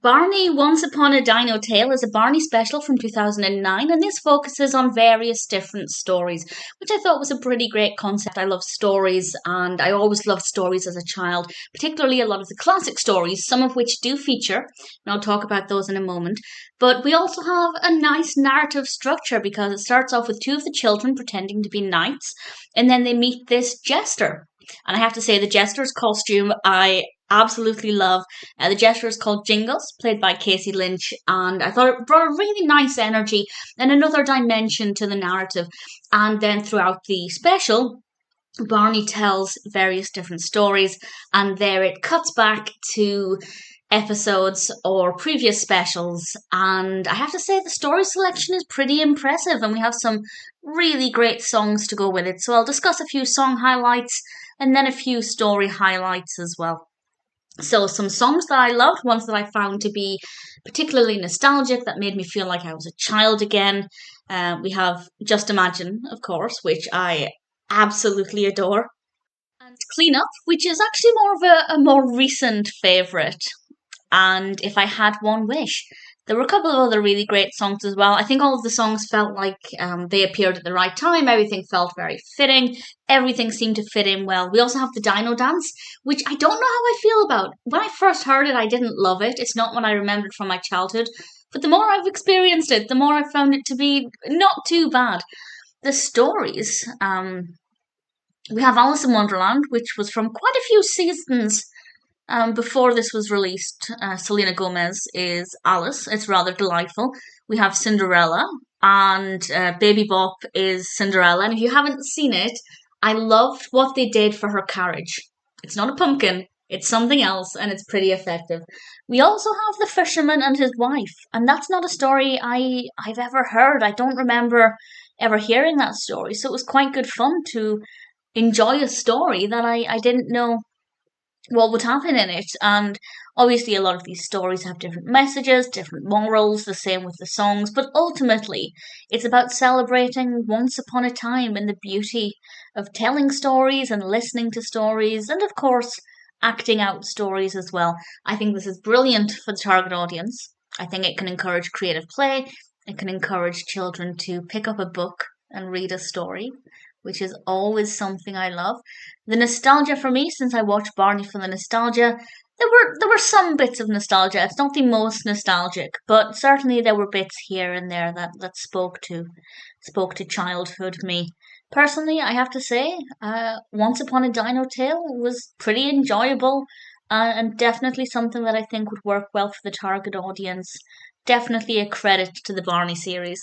Barney Once Upon a Dino-Tale is a Barney special from 2009, and this focuses on various different stories, which I thought was a pretty great concept. I love stories, and I always loved stories as a child, particularly a lot of the classic stories, some of which do feature, and I'll talk about those in a moment. But we also have a nice narrative structure because it starts off with two of the children pretending to be knights, and then they meet this jester. And I have to say, the jester's costume I absolutely love. The jester is called Jingles, played by Kacie Lynch, and I thought it brought a really nice energy and another dimension to the narrative. And then throughout the special, Barney tells various different stories, and there it cuts back to episodes or previous specials, and I have to say the story selection is pretty impressive, and we have some really great songs to go with it. So I'll discuss a few song highlights and then a few story highlights as well. So some songs that I loved, ones that I found to be particularly nostalgic, that made me feel like I was a child again. We have Just Imagine, of course, which I absolutely adore. And Clean Up, which is actually more of a more recent favourite. And If I Had One Wish. There were a couple of other really great songs as well. I think all of the songs felt like they appeared at the right time. Everything felt very fitting. Everything seemed to fit in well. We also have the Dino Dance, which I don't know how I feel about. When I first heard it, I didn't love it. It's not what I remembered from my childhood. But the more I've experienced it, the more I found it to be not too bad. The stories, we have Alice in Wonderland, which was from quite a few seasons before this was released. Selena Gomez is Alice. It's rather delightful. We have Cinderella, and Baby Bop is Cinderella. And if you haven't seen it, I loved what they did for her carriage. It's not a pumpkin, it's something else, and it's pretty effective. We also have The Fisherman and His Wife, and that's not a story I've ever heard. I don't remember ever hearing that story, so it was quite good fun to enjoy a story that I didn't know what would happen in it. And obviously a lot of these stories have different messages, different morals, the same with the songs, but ultimately it's about celebrating once upon a time and the beauty of telling stories and listening to stories, and of course acting out stories as well. I think this is brilliant for the target audience. I think it can encourage creative play. It can encourage children to pick up a book and read a story, which is always something I love. The nostalgia for me, since I watched Barney for the nostalgia, there were some bits of nostalgia. It's not the most nostalgic, but certainly there were bits here and there that spoke to childhood me. Personally, I have to say, Once Upon a Dino-Tale was pretty enjoyable, and definitely something that I think would work well for the target audience. Definitely a credit to the Barney series.